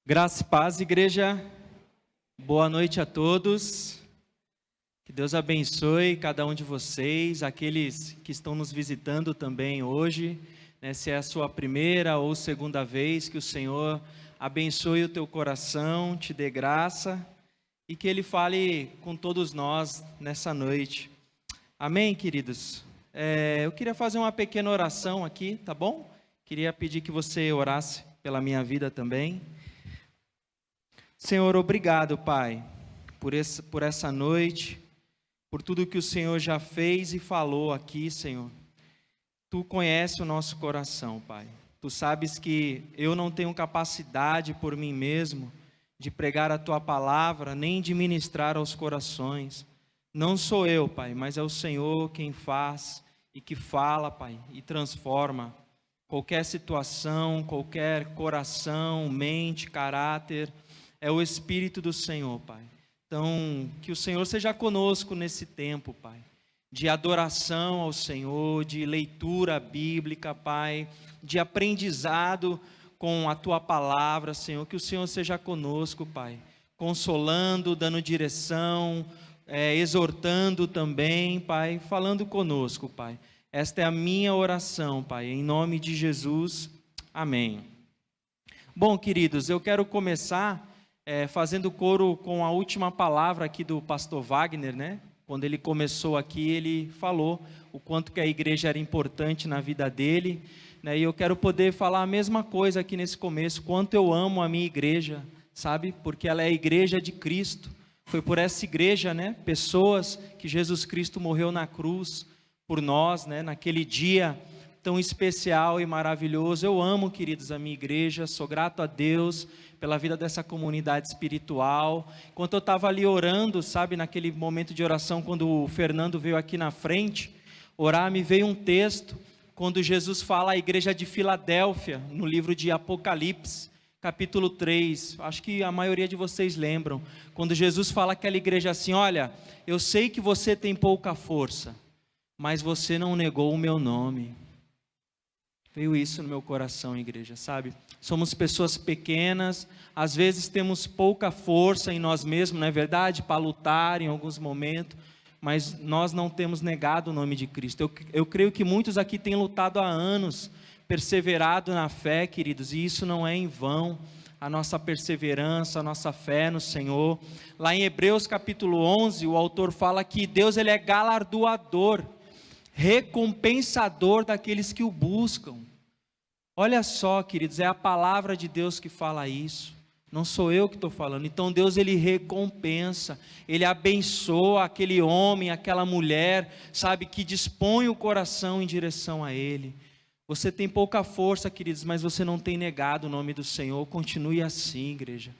Graça e paz, igreja. Boa noite a todos. Que Deus abençoe cada um de vocês, aqueles que estão nos visitando também hoje, né? Se é a sua primeira ou segunda vez, que o Senhor abençoe o teu coração, te dê graça e que Ele fale com todos nós nessa noite. Amém, queridos? Eu queria fazer uma pequena oração aqui, tá bom? Queria pedir que você orasse pela minha vida também. Senhor, obrigado, Pai, por essa noite, por tudo que o Senhor já fez e falou aqui, Senhor. Tu conheces o nosso coração, Pai. Tu sabes que eu não tenho capacidade por mim mesmo de pregar a Tua palavra, nem de ministrar aos corações. Não sou eu, Pai, mas é o Senhor quem faz e que fala, Pai, e transforma qualquer situação, qualquer coração, mente, caráter. É o Espírito do Senhor, Pai. Então, que o Senhor seja conosco nesse tempo, Pai, de adoração ao Senhor, de leitura bíblica, Pai, de aprendizado com a Tua palavra, Senhor. Que o Senhor seja conosco, Pai, consolando, dando direção, exortando também, Pai, falando conosco, Pai. Esta é a minha oração, Pai, em nome de Jesus. Amém. Bom, queridos, eu quero começar fazendo coro com a última palavra aqui do pastor Wagner, né? Quando ele começou aqui, ele falou o quanto que a igreja era importante na vida dele, né? E eu quero poder falar a mesma coisa aqui nesse começo, quanto eu amo a minha igreja, sabe? Porque ela é a igreja de Cristo. Foi por essa igreja, né? Pessoas que Jesus Cristo morreu na cruz por nós, né? Naquele dia tão especial e maravilhoso. Eu amo, queridos, a minha igreja, sou grato a Deus pela vida dessa comunidade espiritual. Enquanto eu estava ali orando, sabe, naquele momento de oração, quando o Fernando veio aqui na frente orar, me veio um texto, quando Jesus fala à igreja de Filadélfia, no livro de Apocalipse, capítulo 3, acho que a maioria de vocês lembram, quando Jesus fala àquela igreja assim: olha, eu sei que você tem pouca força, mas você não negou o meu nome. Veio isso no meu coração, igreja, sabe? Somos pessoas pequenas, às vezes temos pouca força em nós mesmos, não é verdade? Para lutar em alguns momentos, mas nós não temos negado o nome de Cristo. Eu creio que muitos aqui têm lutado há anos, perseverado na fé, queridos, e isso não é em vão. A nossa perseverança, a nossa fé no Senhor. Lá em Hebreus capítulo 11, o autor fala que Deus, ele é galardoador, recompensador daqueles que o buscam. Olha só, queridos, é a palavra de Deus que fala isso, não sou eu que estou falando. Então Deus, ele recompensa, ele abençoa aquele homem, aquela mulher, sabe, que dispõe o coração em direção a ele. Você tem pouca força, queridos, mas você não tem negado o nome do Senhor. Continue assim, igreja,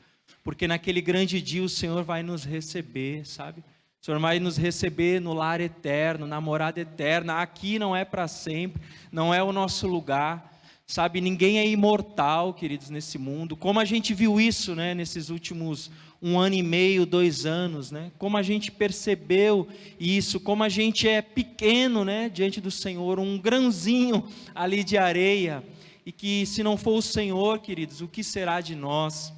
porque naquele grande dia o Senhor vai nos receber, sabe? O Senhor vai nos receber no lar eterno, na morada eterna. Aqui não é para sempre, não é o nosso lugar, sabe? Ninguém é imortal, queridos, nesse mundo. Como a gente viu isso, né, nesses últimos 1 ano e meio, 2 anos, né? Como a gente percebeu isso, como a gente é pequeno, né, diante do Senhor, um grãozinho ali de areia. E que se não for o Senhor, queridos, o que será de nós?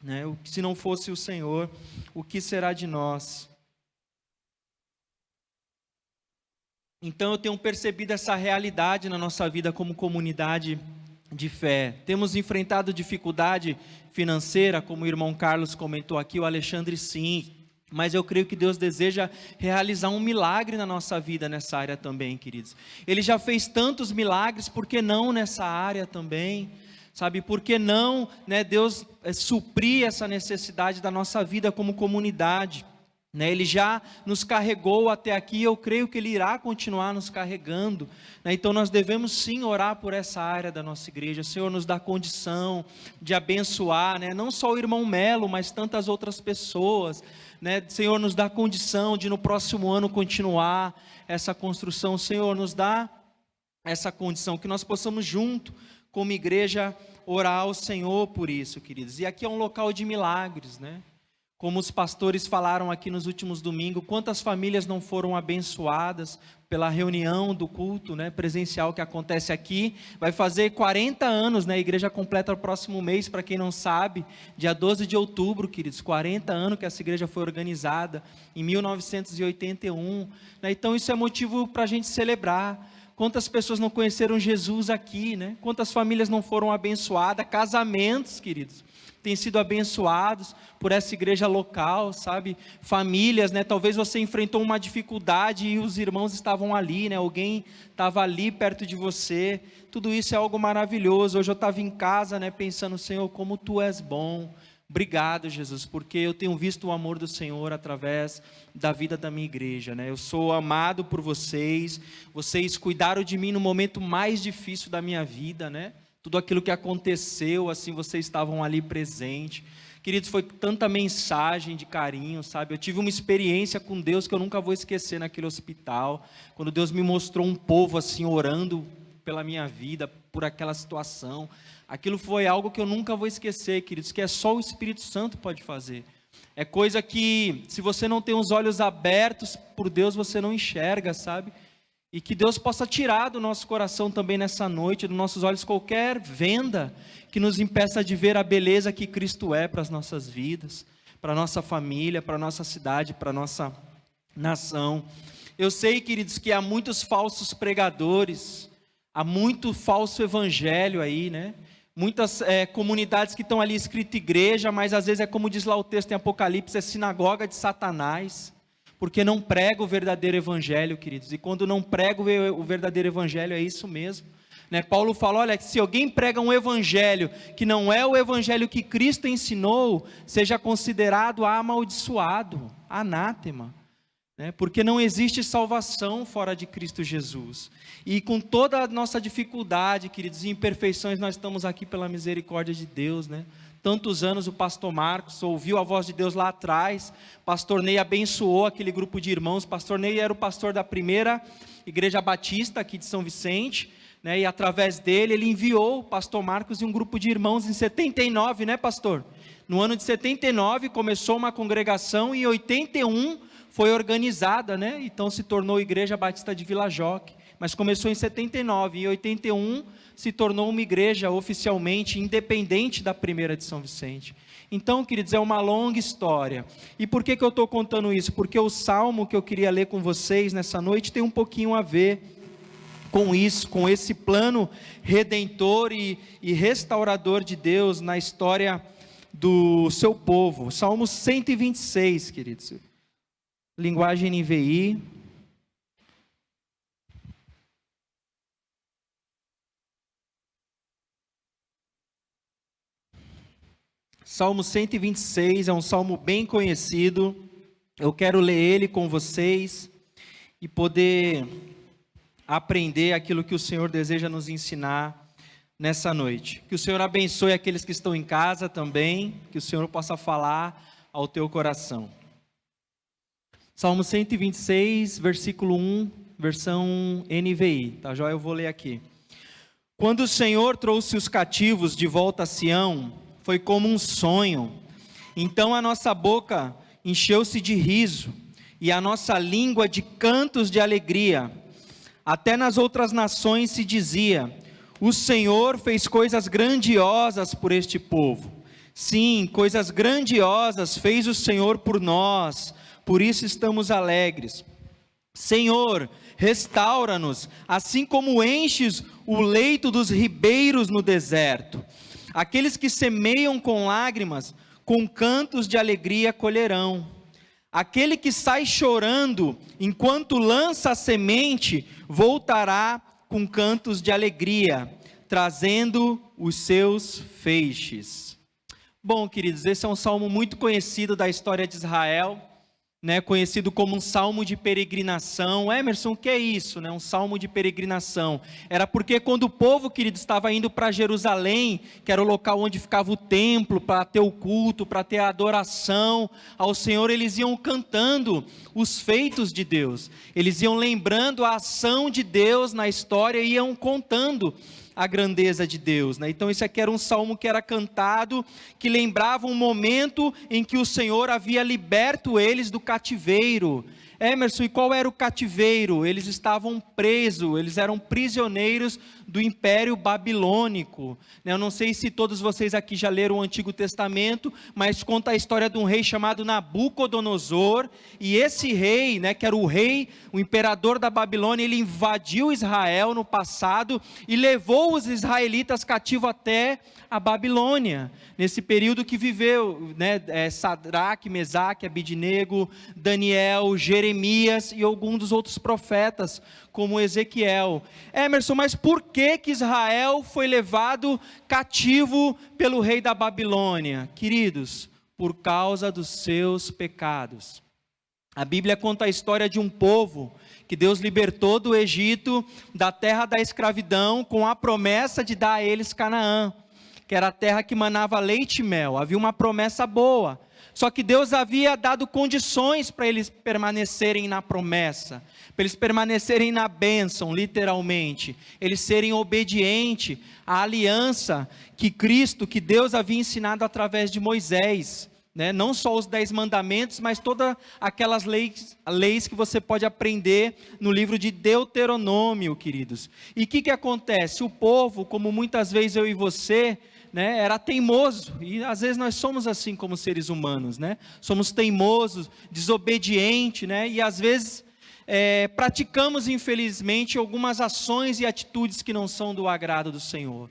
Né? Se não fosse o Senhor, o que será de nós? Então eu tenho percebido essa realidade na nossa vida como comunidade de fé. Temos enfrentado dificuldade financeira, como o irmão Carlos comentou aqui, o Alexandre sim, mas eu creio que Deus deseja realizar um milagre na nossa vida nessa área também, queridos. Ele já fez tantos milagres, por que não nessa área também? Sabe, por que não, né, Deus suprir essa necessidade da nossa vida como comunidade? Ele já nos carregou até aqui, eu creio que Ele irá continuar nos carregando, então nós devemos sim orar por essa área da nossa igreja. Senhor, nos dá condição de abençoar, não só o irmão Melo, mas tantas outras pessoas, Senhor, nos dá condição de no próximo ano continuar essa construção. Senhor, nos dá essa condição, que nós possamos junto, como igreja, orar ao Senhor por isso, queridos. E aqui é um local de milagres, Como os pastores falaram aqui nos últimos domingos, quantas famílias não foram abençoadas pela reunião do culto, né, presencial que acontece aqui. Vai fazer 40 anos, né, a igreja completa o próximo mês, para quem não sabe, dia 12 de outubro, queridos, 40 anos que essa igreja foi organizada, em 1981. Né, então isso é motivo para a gente celebrar. Quantas pessoas não conheceram Jesus aqui, né? Quantas famílias não foram abençoadas, casamentos, queridos, têm sido abençoados por essa igreja local, sabe? Famílias, né? Talvez você enfrentou uma dificuldade e os irmãos estavam ali, né? Alguém estava ali perto de você. Tudo isso é algo maravilhoso. Hoje eu estava em casa, né? Pensando, Senhor, como Tu és bom. Obrigado, Jesus, porque eu tenho visto o amor do Senhor através da vida da minha igreja, né? Eu sou amado por vocês. Vocês cuidaram de mim no momento mais difícil da minha vida, né? Tudo aquilo que aconteceu, assim, vocês estavam ali presentes. Queridos, foi tanta mensagem de carinho, sabe? Eu tive uma experiência com Deus que eu nunca vou esquecer naquele hospital, quando Deus me mostrou um povo assim, orando pela minha vida, por aquela situação. Aquilo foi algo que eu nunca vou esquecer, queridos, que é só o Espírito Santo pode fazer. É coisa que, se você não tem os olhos abertos por Deus, você não enxerga, sabe? E que Deus possa tirar do nosso coração também nessa noite, dos nossos olhos, qualquer venda que nos impeça de ver a beleza que Cristo é para as nossas vidas, para a nossa família, para a nossa cidade, para a nossa nação. Eu sei, queridos, que há muitos falsos pregadores, há muito falso evangelho aí, né? Muitas comunidades que estão ali escrito igreja, mas às vezes é como diz lá o texto em Apocalipse, é sinagoga de Satanás. Porque não prega o verdadeiro evangelho, queridos. E quando não prega o verdadeiro evangelho, é isso mesmo. Né? Paulo fala, olha, se alguém prega um evangelho que não é o evangelho que Cristo ensinou, seja considerado amaldiçoado, anátema. Né? Porque não existe salvação fora de Cristo Jesus. E com toda a nossa dificuldade, queridos, e imperfeições, nós estamos aqui pela misericórdia de Deus, né? Tantos anos o pastor Marcos ouviu a voz de Deus lá atrás, pastor Ney abençoou aquele grupo de irmãos, pastor Ney era o pastor da primeira igreja batista aqui de São Vicente, né, e através dele ele enviou o pastor Marcos e um grupo de irmãos em 79, né pastor? No ano de 79 começou uma congregação e em 81 foi organizada, né, então se tornou Igreja Batista de Vila Joque, mas começou em 79, em 81 se tornou uma igreja oficialmente independente da primeira de São Vicente. Então, queridos, é uma longa história. E por que eu estou contando isso? Porque o salmo que eu queria ler com vocês nessa noite tem um pouquinho a ver com isso, com esse plano redentor e restaurador de Deus na história do seu povo. Salmo 126, queridos. Linguagem NVI. Salmo 126 é um salmo bem conhecido, eu quero ler ele com vocês e poder aprender aquilo que o Senhor deseja nos ensinar nessa noite. Que o Senhor abençoe aqueles que estão em casa também, que o Senhor possa falar ao teu coração. Salmo 126, versículo 1, versão NVI, tá joia? Eu vou ler aqui. Quando o Senhor trouxe os cativos de volta a Sião, foi como um sonho. Então a nossa boca encheu-se de riso e a nossa língua de cantos de alegria. Até nas outras nações se dizia: o Senhor fez coisas grandiosas por este povo. Sim, coisas grandiosas fez o Senhor por nós, por isso estamos alegres. Senhor, restaura-nos, assim como enches o leito dos ribeiros no deserto. Aqueles que semeiam com lágrimas, com cantos de alegria colherão. Aquele que sai chorando, enquanto lança a semente, voltará com cantos de alegria, trazendo os seus feixes. Bom, queridos, esse é um salmo muito conhecido da história de Israel, né, conhecido como um salmo de peregrinação. Emerson, o que é isso, né? Um salmo de peregrinação. Era porque quando o povo, querido, estava indo para Jerusalém, que era o local onde ficava o templo, para ter o culto, para ter a adoração ao Senhor, eles iam cantando os feitos de Deus, eles iam lembrando a ação de Deus na história e iam contando a grandeza de Deus, né? Então isso aqui era um salmo que era cantado, que lembrava um momento em que o Senhor havia liberto eles do cativeiro. Emerson, e qual era o cativeiro? Eles estavam presos, eles eram prisioneiros do Império Babilônico. Eu não sei se todos vocês aqui já leram o Antigo Testamento, mas conta a história de um rei chamado Nabucodonosor, e esse rei, que era o rei, o imperador da Babilônia, ele invadiu Israel no passado e levou os israelitas cativos até a Babilônia, nesse período que viveu, Sadraque, Mesaque, Abidnego, Daniel, Jeremias e alguns dos outros profetas, como Ezequiel. Emerson, mas por que Israel foi levado cativo pelo rei da Babilônia? Queridos, por causa dos seus pecados. A Bíblia conta a história de um povo que Deus libertou do Egito, da terra da escravidão, com a promessa de dar a eles Canaã, que era a terra que manava leite e mel. Havia uma promessa boa, só que Deus havia dado condições para eles permanecerem na promessa, para eles permanecerem na bênção, literalmente, eles serem obedientes à aliança que Cristo, que Deus havia ensinado através de Moisés, não só os 10 mandamentos, mas todas aquelas leis que você pode aprender no livro de Deuteronômio, queridos. E o que acontece? O povo, como muitas vezes eu e você, era teimoso, e às vezes nós somos assim como seres humanos, somos teimosos, desobedientes, e às vezes praticamos infelizmente algumas ações e atitudes que não são do agrado do Senhor.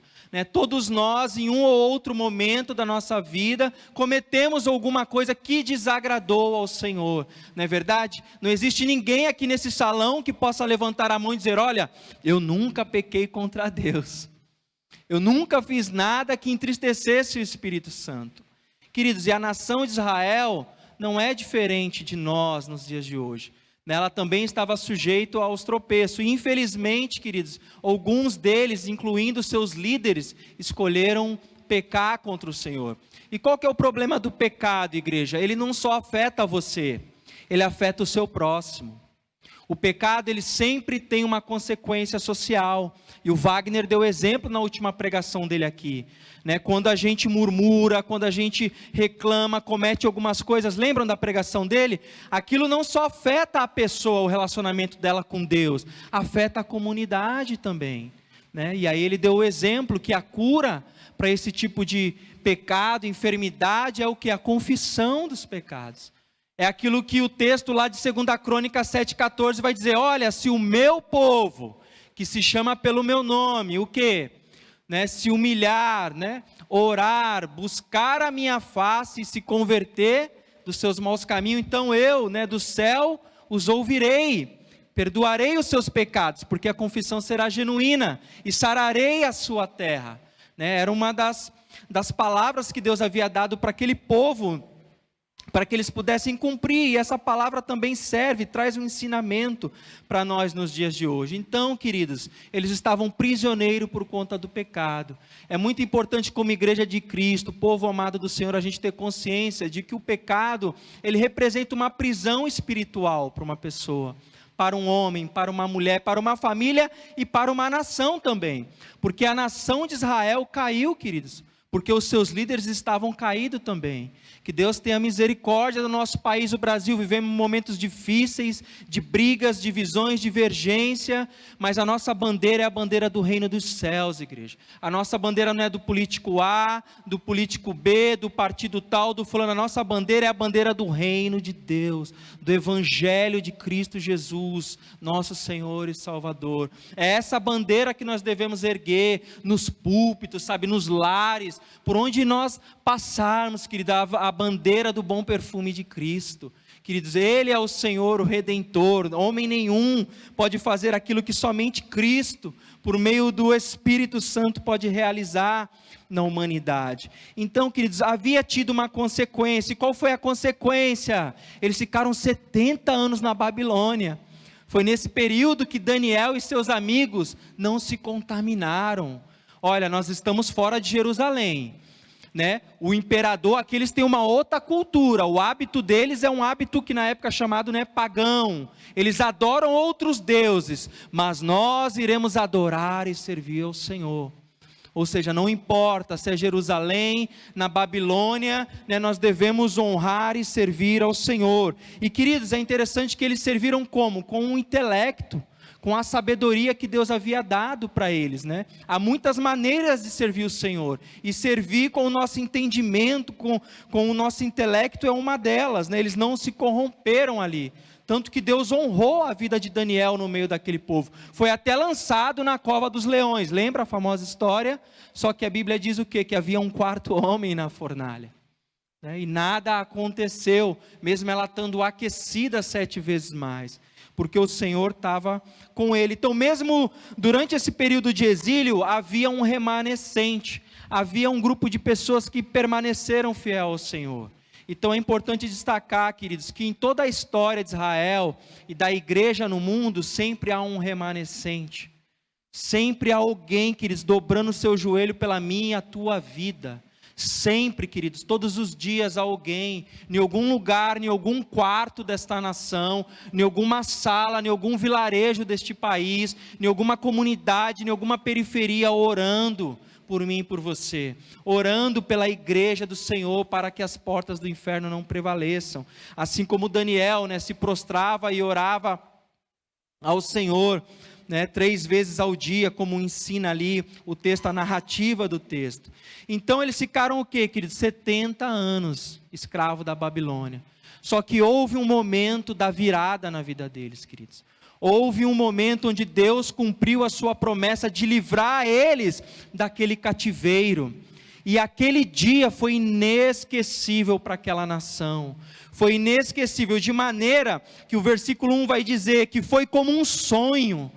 Todos nós, em um ou outro momento da nossa vida, cometemos alguma coisa que desagradou ao Senhor, não é verdade? Não existe ninguém aqui nesse salão que possa levantar a mão e dizer: olha, eu nunca pequei contra Deus, eu nunca fiz nada que entristecesse o Espírito Santo. Queridos, e a nação de Israel não é diferente de nós nos dias de hoje. Ela também estava sujeita aos tropeços. E infelizmente, queridos, alguns deles, incluindo seus líderes, escolheram pecar contra o Senhor. E qual que é o problema do pecado, igreja? Ele não só afeta você, ele afeta o seu próximo. O pecado, ele sempre tem uma consequência social, e o Wagner deu exemplo na última pregação dele aqui, quando a gente murmura, quando a gente reclama, comete algumas coisas, lembram da pregação dele? Aquilo não só afeta a pessoa, o relacionamento dela com Deus, afeta a comunidade também, e aí ele deu o exemplo que a cura para esse tipo de pecado, enfermidade, é o que? A confissão dos pecados. É aquilo que o texto lá de 2 Crônicas 7,14 vai dizer: olha, se o meu povo, que se chama pelo meu nome, o quê? Se humilhar, orar, buscar a minha face e se converter dos seus maus caminhos, então eu, do céu, os ouvirei, perdoarei os seus pecados, porque a confissão será genuína, e sararei a sua terra. Era uma das palavras que Deus havia dado para aquele povo, para que eles pudessem cumprir, e essa palavra também serve, traz um ensinamento para nós nos dias de hoje. Então, queridos, eles estavam prisioneiros por conta do pecado. É muito importante, como igreja de Cristo, povo amado do Senhor, a gente ter consciência de que o pecado, ele representa uma prisão espiritual para uma pessoa, para um homem, para uma mulher, para uma família e para uma nação também, porque a nação de Israel caiu, queridos, porque os seus líderes estavam caídos também. Que Deus tenha misericórdia do nosso país, o Brasil. Vivemos momentos difíceis, de brigas, divisões, divergência, mas a nossa bandeira é a bandeira do reino dos céus, igreja. A nossa bandeira não é do político A, do político B, do partido tal, do fulano. A nossa bandeira é a bandeira do reino de Deus, do evangelho de Cristo Jesus, nosso Senhor e Salvador. É essa bandeira que nós devemos erguer nos púlpitos, nos lares, por onde nós passarmos, querido, a bandeira do bom perfume de Cristo. Queridos, Ele é o Senhor, o Redentor. Homem nenhum pode fazer aquilo que somente Cristo, por meio do Espírito Santo, pode realizar na humanidade. Então, queridos, havia tido uma consequência. E qual foi a consequência? Eles ficaram 70 anos na Babilônia. Foi nesse período que Daniel e seus amigos não se contaminaram. Olha, nós estamos fora de Jerusalém, né? O imperador, aqueles têm uma outra cultura, o hábito deles é um hábito que na época é chamado, né, pagão, eles adoram outros deuses, mas nós iremos adorar e servir ao Senhor. Ou seja, não importa se é Jerusalém, na Babilônia, né, nós devemos honrar e servir ao Senhor. E queridos, é interessante que eles serviram como? Com o intelecto, com a sabedoria que Deus havia dado para eles, né? Há muitas maneiras de servir o Senhor, e servir com o nosso entendimento, com o nosso intelecto é uma delas, né? Eles não se corromperam ali, tanto que Deus honrou a vida de Daniel no meio daquele povo, foi até lançado na cova dos leões, lembra a famosa história? Só que a Bíblia diz o quê? Que havia um quarto homem na fornalha, né? E nada aconteceu, mesmo ela estando aquecida 7 vezes mais, porque o Senhor estava com ele. Então mesmo durante esse período de exílio, havia um remanescente, havia um grupo de pessoas que permaneceram fiel ao Senhor. Então é importante destacar, queridos, que em toda a história de Israel e da igreja no mundo, sempre há um remanescente, sempre há alguém, queridos, dobrando o seu joelho pela minha e a tua vida. Sempre, queridos, todos os dias há alguém, em algum lugar, em algum quarto desta nação, em alguma sala, em algum vilarejo deste país, em alguma comunidade, em alguma periferia, orando por mim e por você, orando pela igreja do Senhor, para que as portas do inferno não prevaleçam, assim como Daniel, né, se prostrava e orava ao Senhor, né, 3 vezes ao dia, como ensina ali o texto, a narrativa do texto. Então eles ficaram o quê, queridos? 70 anos escravos da Babilônia. Só que houve um momento da virada na vida deles, queridos. Houve um momento onde Deus cumpriu a sua promessa de livrar eles daquele cativeiro. E aquele dia foi inesquecível para aquela nação. Foi inesquecível, de maneira que o versículo 1 vai dizer que foi como um sonho.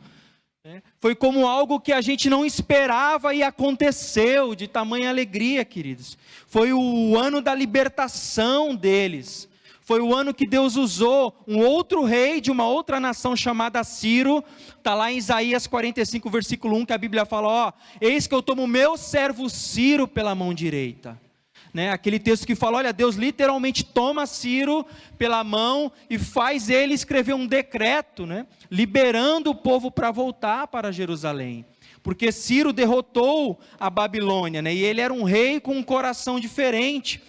Foi como algo que a gente não esperava e aconteceu, de tamanha alegria, queridos. Foi o ano da libertação deles. Foi o ano que Deus usou um outro rei de uma outra nação chamada Ciro. Está lá em Isaías 45, versículo 1, que a Bíblia fala, ó, eis que eu tomo o meu servo Ciro pela mão direita. Né? Aquele texto que fala, olha, Deus literalmente toma Ciro pela mão e faz ele escrever um decreto, né? Liberando o povo para voltar para Jerusalém. Porque Ciro derrotou a Babilônia, né? E ele era um rei com um coração diferente,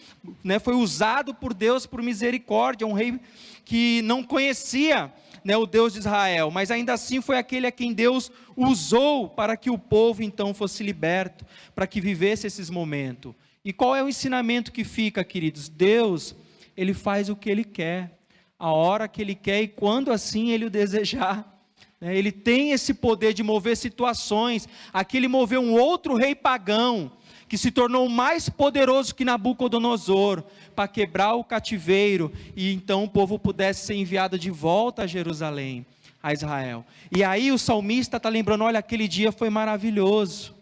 né? Foi usado por Deus por misericórdia, um rei que não conhecia, né, o Deus de Israel, mas ainda assim foi aquele a quem Deus usou para que o povo então fosse liberto, para que vivesse esses momentos. E qual é o ensinamento que fica, queridos? Deus, Ele faz o que Ele quer, a hora que Ele quer e quando assim Ele o desejar. Ele tem esse poder de mover situações. Aqui Ele moveu um outro rei pagão, que se tornou mais poderoso que Nabucodonosor, para quebrar o cativeiro, e então o povo pudesse ser enviado de volta a Jerusalém, a Israel. E aí o salmista está lembrando, olha, aquele dia foi maravilhoso.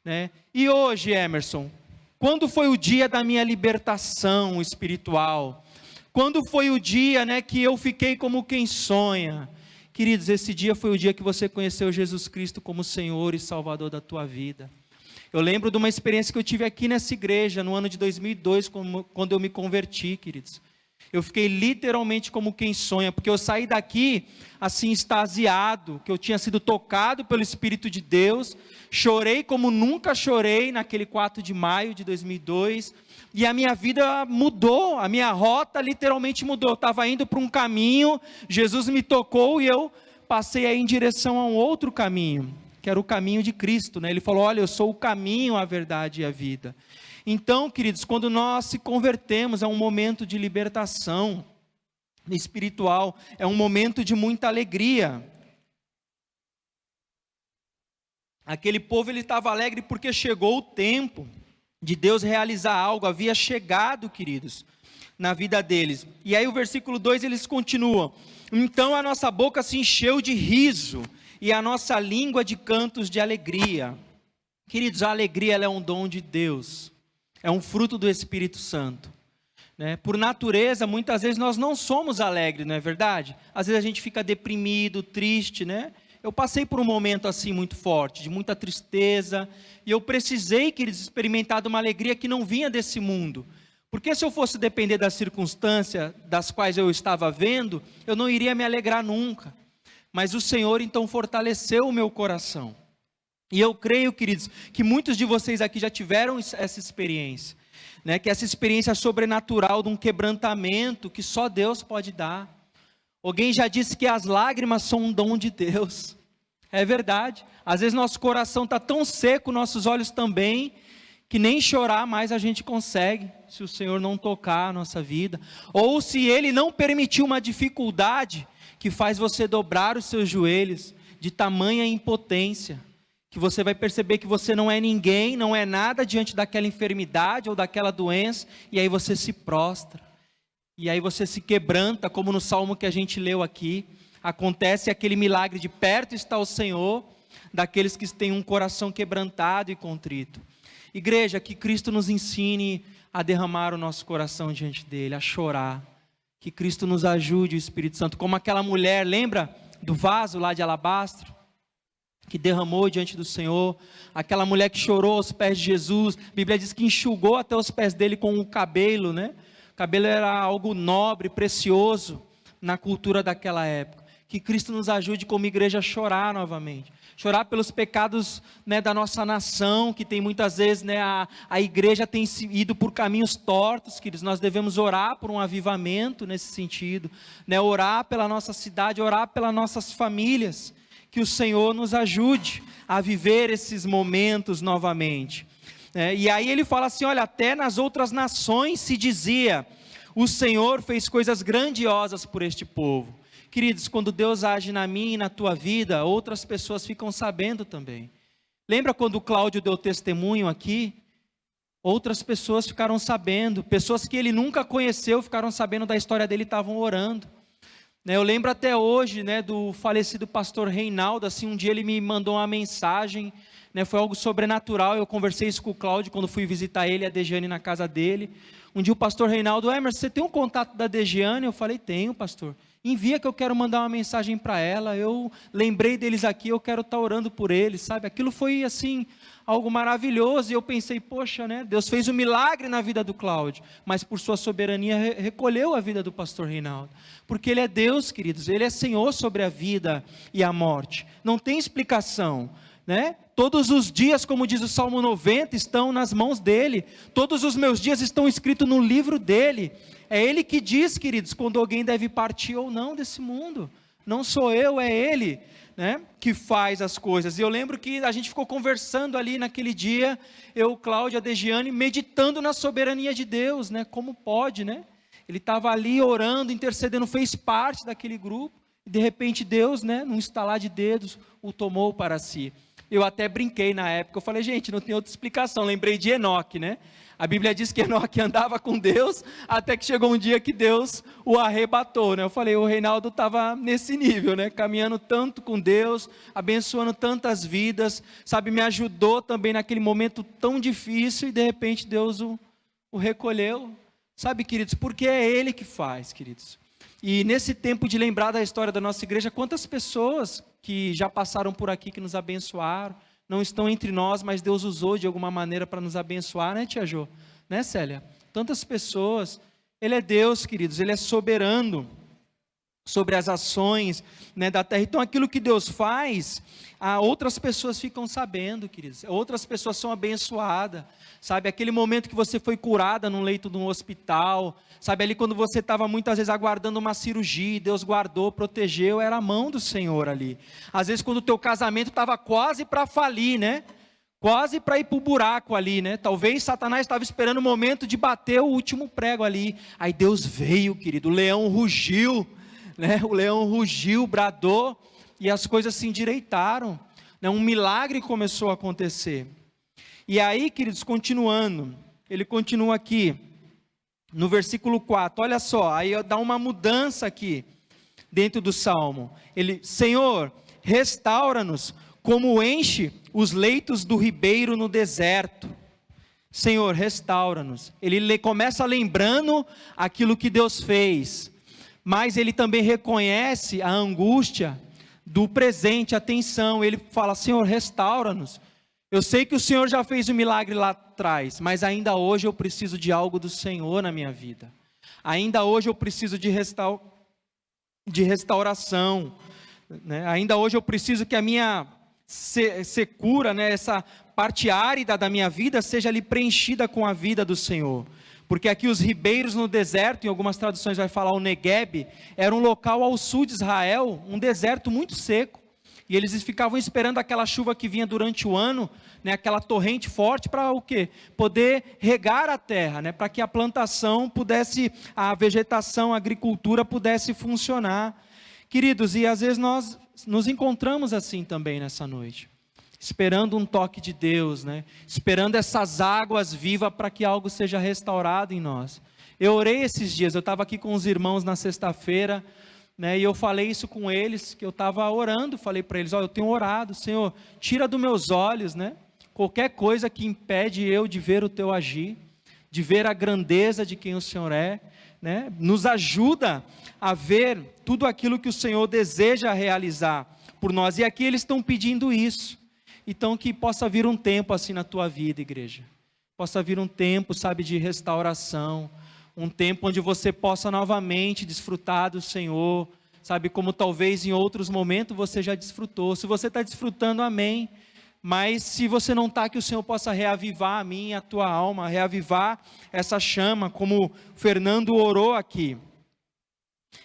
Né? E hoje, Emerson, quando foi o dia da minha libertação espiritual? Quando foi o dia, né, que eu fiquei como quem sonha? Queridos, esse dia foi o dia que você conheceu Jesus Cristo como Senhor e Salvador da tua vida. Eu lembro de uma experiência que eu tive aqui nessa igreja, no ano de 2002, quando eu me converti, queridos. Eu fiquei literalmente como quem sonha, porque eu saí daqui assim extasiado, que eu tinha sido tocado pelo Espírito de Deus, chorei como nunca chorei naquele 4 de maio de 2002, e a minha vida mudou, a minha rota literalmente mudou. Eu estava indo para um caminho, Jesus me tocou e eu passei aí em direção a um outro caminho, que era o caminho de Cristo, né? Ele falou, olha, eu sou o caminho, a verdade e a vida. Então, queridos, quando nós se convertemos, é um momento de libertação espiritual, é um momento de muita alegria. Aquele povo, ele estava alegre porque chegou o tempo de Deus realizar algo, havia chegado, queridos, na vida deles. E aí o versículo 2, eles continuam, então a nossa boca se encheu de riso, e a nossa língua de cantos de alegria. Queridos, a alegria, ela é um dom de Deus, é um fruto do Espírito Santo, né? Por natureza, muitas vezes nós não somos alegres, não é verdade? Às vezes a gente fica deprimido, triste, né? eu passei por um momento assim muito forte, de muita tristeza, e eu precisei, queridos, experimentar de uma alegria que não vinha desse mundo. Porque se eu fosse depender das circunstâncias das quais eu estava vendo, eu não iria me alegrar nunca. Mas o Senhor então fortaleceu o meu coração. E eu creio, queridos, que muitos de vocês aqui já tiveram essa experiência, né? Que essa experiência sobrenatural de um quebrantamento que só Deus pode dar. Alguém já disse que as lágrimas são um dom de Deus. É verdade. Às vezes nosso coração está tão seco, nossos olhos também, que nem chorar mais a gente consegue, se o Senhor não tocar a nossa vida. Ou se Ele não permitir uma dificuldade que faz você dobrar os seus joelhos, de tamanha impotência, que você vai perceber que você não é ninguém, não é nada diante daquela enfermidade ou daquela doença, e aí você se prostra, e aí você se quebranta, como no salmo que a gente leu aqui. Acontece aquele milagre de perto está o Senhor, daqueles que têm um coração quebrantado e contrito. Igreja, que Cristo nos ensine a derramar o nosso coração diante dEle, a chorar, que Cristo nos ajude, o Espírito Santo, como aquela mulher, lembra do vaso lá de alabastro, que derramou diante do Senhor, aquela mulher que chorou aos pés de Jesus, a Bíblia diz que enxugou até os pés dele com o cabelo, né? O cabelo era algo nobre, precioso, na cultura daquela época. Que Cristo nos ajude como igreja a chorar novamente, chorar pelos pecados, né, da nossa nação, que tem muitas vezes, né, a igreja tem ido por caminhos tortos, queridos. Nós devemos orar por um avivamento nesse sentido, né, orar pela nossa cidade, orar pelas nossas famílias, que o Senhor nos ajude a viver esses momentos novamente. E aí ele fala assim, olha, até nas outras nações se dizia, o Senhor fez coisas grandiosas por este povo. Queridos, quando Deus age na minha e na tua vida, outras pessoas ficam sabendo também. Lembra quando o Cláudio deu testemunho aqui? Outras pessoas ficaram sabendo, pessoas que ele nunca conheceu ficaram sabendo da história dele e estavam orando. Eu lembro até hoje, né, do falecido pastor Reinaldo. Assim, um dia ele me mandou uma mensagem, né, foi algo sobrenatural. Eu conversei isso com o Cláudio quando fui visitar ele e a Degiane na casa dele. Um dia o pastor Reinaldo, Emerson, você tem um contato da Degiane? Eu falei, tenho, pastor. Envia que eu quero mandar uma mensagem para ela. Eu lembrei deles aqui, eu quero estar orando por eles, sabe? Aquilo foi assim, algo maravilhoso, e eu pensei, poxa, né? Deus fez um milagre na vida do Cláudio, mas por sua soberania recolheu a vida do pastor Reinaldo, porque Ele é Deus, queridos, Ele é Senhor sobre a vida e a morte, não tem explicação, né? Todos os dias, como diz o Salmo 90, estão nas mãos dEle, todos os meus dias estão escritos no livro dEle, é Ele que diz, queridos, quando alguém deve partir ou não desse mundo, não sou eu, é Ele, né, que faz as coisas. E eu lembro que a gente ficou conversando ali naquele dia, eu, Cláudio, a Degiane, meditando na soberania de Deus, né, como pode, né, ele estava ali orando, intercedendo, fez parte daquele grupo, e de repente Deus, né, num estalar de dedos, o tomou para si. Eu até brinquei na época, eu falei, gente, não tem outra explicação, lembrei de Enoque, né, a Bíblia diz que Enoque andava com Deus, até que chegou um dia que Deus o arrebatou, né? Eu falei, o Reinaldo estava nesse nível, né? Caminhando tanto com Deus, abençoando tantas vidas, sabe? Me ajudou também naquele momento tão difícil, e de repente Deus o recolheu, sabe, queridos? Porque é Ele que faz, queridos. E nesse tempo de lembrar da história da nossa igreja, quantas pessoas que já passaram por aqui, que nos abençoaram, não estão entre nós, mas Deus usou de alguma maneira para nos abençoar, né, tia Jô? Né, Célia? Tantas pessoas. Ele é Deus, queridos, Ele é soberano sobre as ações, né, da terra. Então aquilo que Deus faz, outras pessoas ficam sabendo, queridos, outras pessoas são abençoadas, sabe, aquele momento que você foi curada num leito de um hospital, sabe, ali quando você estava muitas vezes aguardando uma cirurgia, Deus guardou, protegeu, era a mão do Senhor ali. Às vezes quando o teu casamento estava quase para falir, né, quase para ir para o buraco ali, né, talvez Satanás estava esperando o momento de bater o último prego ali, aí Deus veio, querido, o leão rugiu, né, o leão rugiu, bradou, e as coisas se endireitaram, né, um milagre começou a acontecer. E aí, queridos, continuando, ele continua aqui, no versículo 4, olha só, aí dá uma mudança aqui, dentro do Salmo, Senhor, restaura-nos, como enche os leitos do ribeiro no deserto. Senhor, restaura-nos. Ele começa lembrando aquilo que Deus fez, mas ele também reconhece a angústia do presente, atenção. Ele fala: Senhor, restaura-nos. Eu sei que o Senhor já fez um milagre lá atrás, mas ainda hoje eu preciso de algo do Senhor na minha vida. Ainda hoje eu preciso de restauração, né? Ainda hoje eu preciso que a minha secura, né, essa parte árida da minha vida, seja ali preenchida com a vida do Senhor. Porque aqui os ribeiros no deserto, em algumas traduções vai falar o Negueb, era um local ao sul de Israel, um deserto muito seco. E eles ficavam esperando aquela chuva que vinha durante o ano, né, aquela torrente forte, para o quê? Poder regar a terra, né, para que a plantação pudesse, a vegetação, a agricultura pudesse funcionar. Queridos, e às vezes nós nos encontramos assim também nessa noite, esperando um toque de Deus, né, esperando essas águas vivas para que algo seja restaurado em nós. Eu orei esses dias, eu estava aqui com os irmãos na sexta-feira, né, e eu falei isso com eles, que eu estava orando, falei para eles: eu tenho orado, Senhor, tira dos meus olhos, né, qualquer coisa que impede eu de ver o teu agir, de ver a grandeza de quem o Senhor é, né, nos ajuda a ver tudo aquilo que o Senhor deseja realizar por nós. E aqui eles estão pedindo isso. Então que possa vir um tempo assim na tua vida, igreja, possa vir um tempo, sabe, de restauração, um tempo onde você possa novamente desfrutar do Senhor, sabe, como talvez em outros momentos você já desfrutou. Se você está desfrutando, amém, mas se você não está, que o Senhor possa reavivar a mim, a tua alma, reavivar essa chama, como o Fernando orou aqui.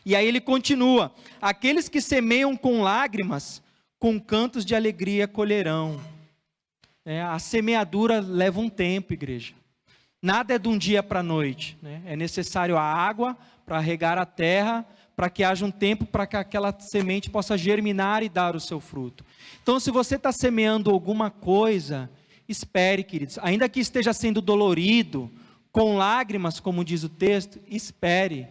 E aí ele continua: aqueles que semeiam com lágrimas, com cantos de alegria colherão. A semeadura leva um tempo, igreja. Nada é de um dia para a noite, né? É necessário a água para regar a terra, para que haja um tempo para que aquela semente possa germinar e dar o seu fruto. Então, se você está semeando alguma coisa, espere, queridos, ainda que esteja sendo dolorido, com lágrimas, como diz o texto, espere,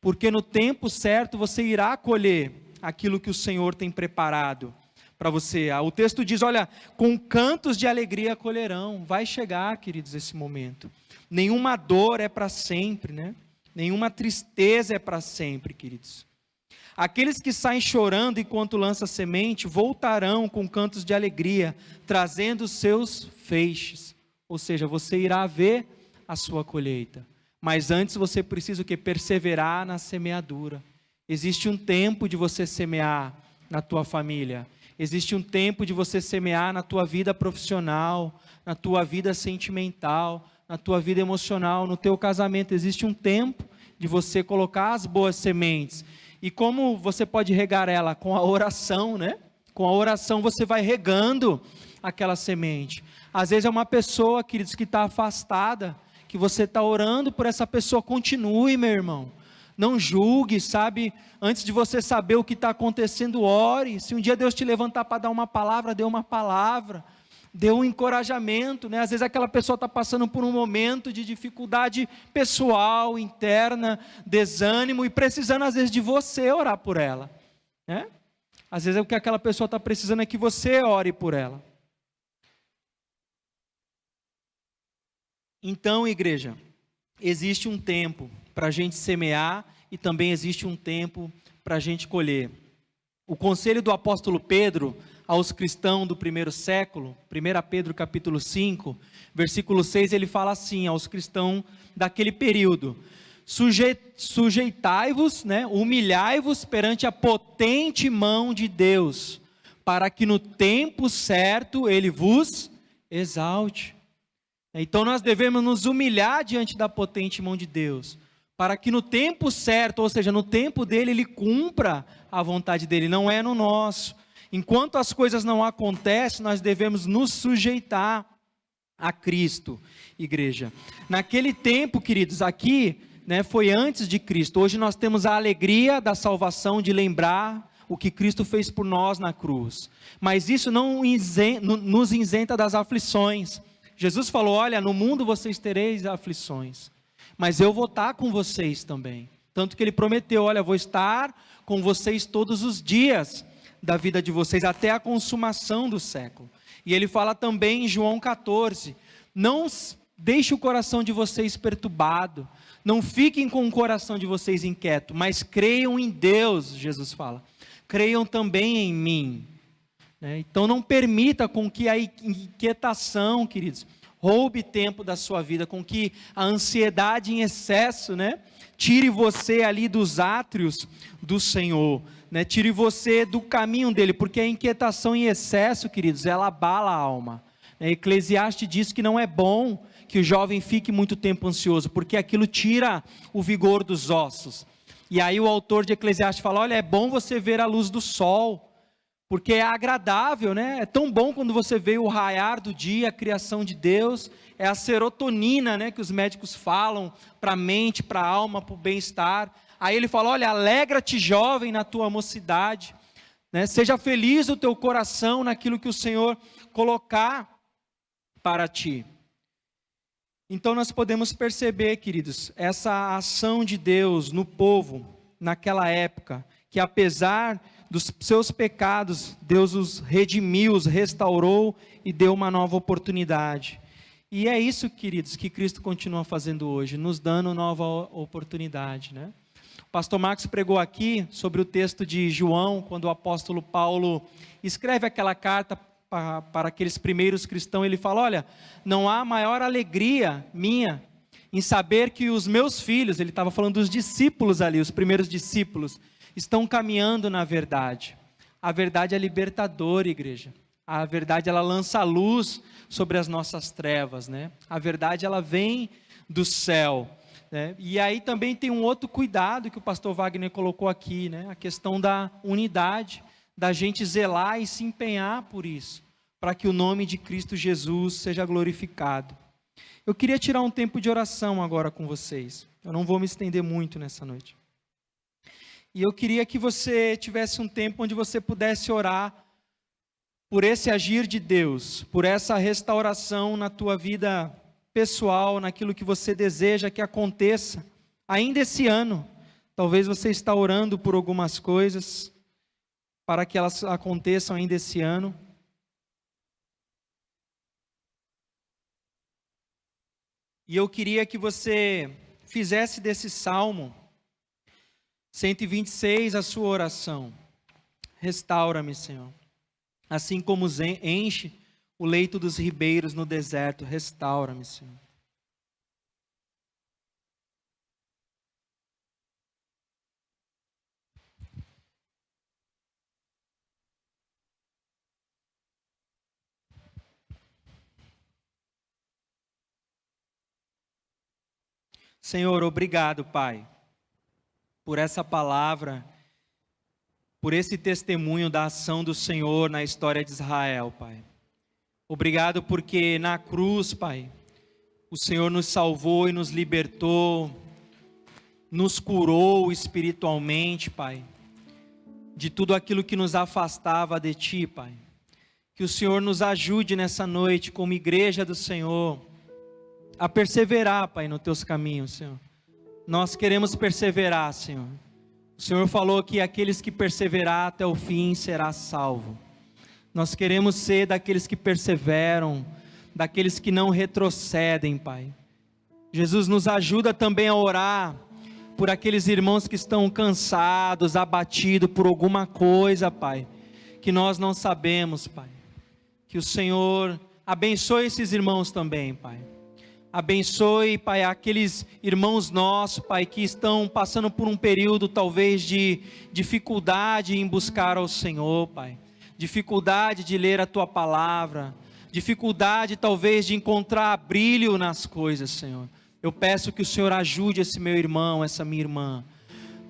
porque no tempo certo você irá colher aquilo que o Senhor tem preparado para você. O texto diz: olha, com cantos de alegria colherão. Vai chegar, queridos, esse momento. Nenhuma dor é para sempre, né? Nenhuma tristeza é para sempre, queridos. Aqueles que saem chorando enquanto lançam semente, voltarão com cantos de alegria, trazendo os seus feixes. Ou seja, você irá ver a sua colheita. Mas antes você precisa o quê? Perseverar na semeadura. Existe um tempo de você semear na tua família. Existe um tempo de você semear na tua vida profissional, na tua vida sentimental, na tua vida emocional, no teu casamento. Existe um tempo de você colocar as boas sementes. E como você pode regar ela? Com a oração, né? Com a oração você vai regando aquela semente. Às vezes é uma pessoa, queridos, que está afastada, que você está orando por essa pessoa. Continue, meu irmão. Não julgue, sabe? Antes de você saber o que está acontecendo, ore. Se um dia Deus te levantar para dar uma palavra, dê uma palavra. Dê um encorajamento, né? Às vezes aquela pessoa está passando por um momento de dificuldade pessoal, interna, desânimo, e precisando às vezes de você orar por ela, né? Às vezes o que aquela pessoa está precisando é que você ore por ela. Então, igreja, existe um tempo para a gente semear e também existe um tempo para a gente colher. O conselho do apóstolo Pedro aos cristãos do primeiro século, 1 Pedro capítulo 5, versículo 6, ele fala assim aos cristãos daquele período: sujeitai-vos, né, humilhai-vos perante a potente mão de Deus, para que no tempo certo Ele vos exalte. Então nós devemos nos humilhar diante da potente mão de Deus, para que no tempo certo, ou seja, no tempo dele, Ele cumpra a vontade dele, não é no nosso. Enquanto as coisas não acontecem, nós devemos nos sujeitar a Cristo, igreja. Naquele tempo, queridos, aqui, né, foi antes de Cristo. Hoje nós temos a alegria da salvação, de lembrar o que Cristo fez por nós na cruz. Mas isso não nos isenta das aflições. Jesus falou: olha, no mundo vocês tereis aflições, mas eu vou estar com vocês também. Tanto que Ele prometeu: olha, vou estar com vocês todos os dias da vida de vocês, até a consumação do século. E Ele fala também em João 14, não deixe o coração de vocês perturbado, não fiquem com o coração de vocês inquieto, mas creiam em Deus, Jesus fala. creiam também em mim. Então não permita com que a inquietação, queridos, roube tempo da sua vida, com que a ansiedade em excesso, tire você ali dos átrios do Senhor, tire você do caminho dele, porque a inquietação em excesso, queridos, ela abala a alma. Eclesiastes diz que não é bom que o jovem fique muito tempo ansioso, porque aquilo tira o vigor dos ossos. E aí o autor de Eclesiastes fala, olha, é bom você ver a luz do sol, porque é agradável, é tão bom quando você vê o raiar do dia, a criação de Deus, é a serotonina, que os médicos falam, para a mente, para a alma, para o bem-estar. Aí ele fala, olha, alegra-te jovem na tua mocidade, seja feliz o teu coração naquilo que o Senhor colocar para ti. Então nós podemos perceber, queridos, essa ação de Deus no povo, naquela época, que apesar dos seus pecados, Deus os redimiu, os restaurou e deu uma nova oportunidade. E é isso, queridos, que Cristo continua fazendo hoje, nos dando nova oportunidade, O pastor Marcos pregou aqui sobre o texto de João, quando o apóstolo Paulo escreve aquela carta para aqueles primeiros cristãos, ele fala, olha, não há maior alegria minha em saber que os meus filhos, ele estava falando dos discípulos ali, os primeiros discípulos, estão caminhando na verdade. A verdade é libertadora, igreja. A verdade, ela lança a luz sobre as nossas trevas, A verdade, ela vem do céu, E aí também tem um outro cuidado que o pastor Wagner colocou aqui, A questão da unidade, da gente zelar e se empenhar por isso, para que o nome de Cristo Jesus seja glorificado. Eu queria tirar um tempo de oração agora com vocês. Eu não vou me estender muito nessa noite. E eu queria que você tivesse um tempo onde você pudesse orar por esse agir de Deus, por essa restauração na tua vida pessoal, naquilo que você deseja que aconteça, ainda esse ano. Talvez você está orando por algumas coisas, para que elas aconteçam ainda esse ano. E eu queria que você fizesse desse Salmo 126 a sua oração. Restaura-me, Senhor. Assim como enche o leito dos ribeiros no deserto, restaura-me, Senhor. Senhor, obrigado, Pai, por essa palavra, por esse testemunho da ação do Senhor na história de Israel, Pai. Obrigado porque na cruz, Pai, o Senhor nos salvou e nos libertou, nos curou espiritualmente, Pai, de tudo aquilo que nos afastava de Ti, Pai. Que o Senhor nos ajude nessa noite, como igreja do Senhor, a perseverar, Pai, nos Teus caminhos, Senhor. Nós queremos perseverar, Senhor. O Senhor falou que aqueles que perseverar até o fim será salvo. Nós queremos ser daqueles que perseveram, daqueles que não retrocedem, Pai. Jesus, nos ajuda também a orar por aqueles irmãos que estão cansados, abatidos por alguma coisa, Pai, que nós não sabemos, Pai. Que o Senhor abençoe esses irmãos também, Pai. Abençoe, Pai, aqueles irmãos nossos, Pai, que estão passando por um período talvez de dificuldade em buscar ao Senhor, Pai. Dificuldade de ler a Tua palavra, dificuldade talvez de encontrar brilho nas coisas, Senhor. Eu peço que o Senhor ajude esse meu irmão, essa minha irmã.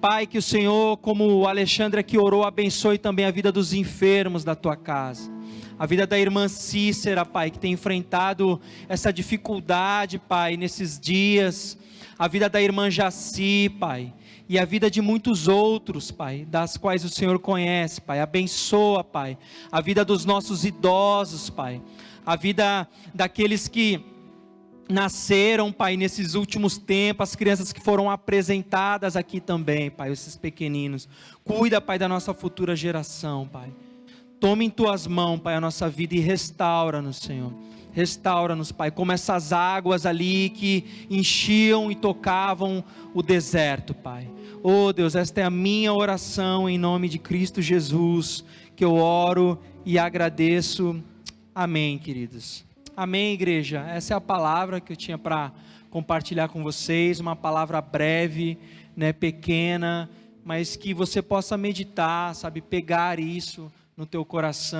Pai, que o Senhor, como o Alexandre aqui orou, abençoe também a vida dos enfermos da Tua casa. A vida da irmã Cícera, Pai, que tem enfrentado essa dificuldade, Pai, nesses dias. A vida da irmã Jaci, Pai. E a vida de muitos outros, Pai, das quais o Senhor conhece, Pai. Abençoa, Pai, a vida dos nossos idosos, Pai. A vida daqueles que nasceram, Pai, nesses últimos tempos, as crianças que foram apresentadas aqui também, Pai, esses pequeninos. Cuida, Pai, da nossa futura geração, Pai. Toma em Tuas mãos, Pai, a nossa vida e restaura-nos, Senhor. Restaura-nos, Pai, como essas águas ali que enchiam e tocavam o deserto, Pai. Oh Deus, esta é a minha oração em nome de Cristo Jesus, que eu oro e agradeço. Amém, queridos. Amém, igreja. Essa é a palavra que eu tinha para compartilhar com vocês, uma palavra breve, né, pequena, mas que você possa meditar, sabe, pegar isso no teu coração.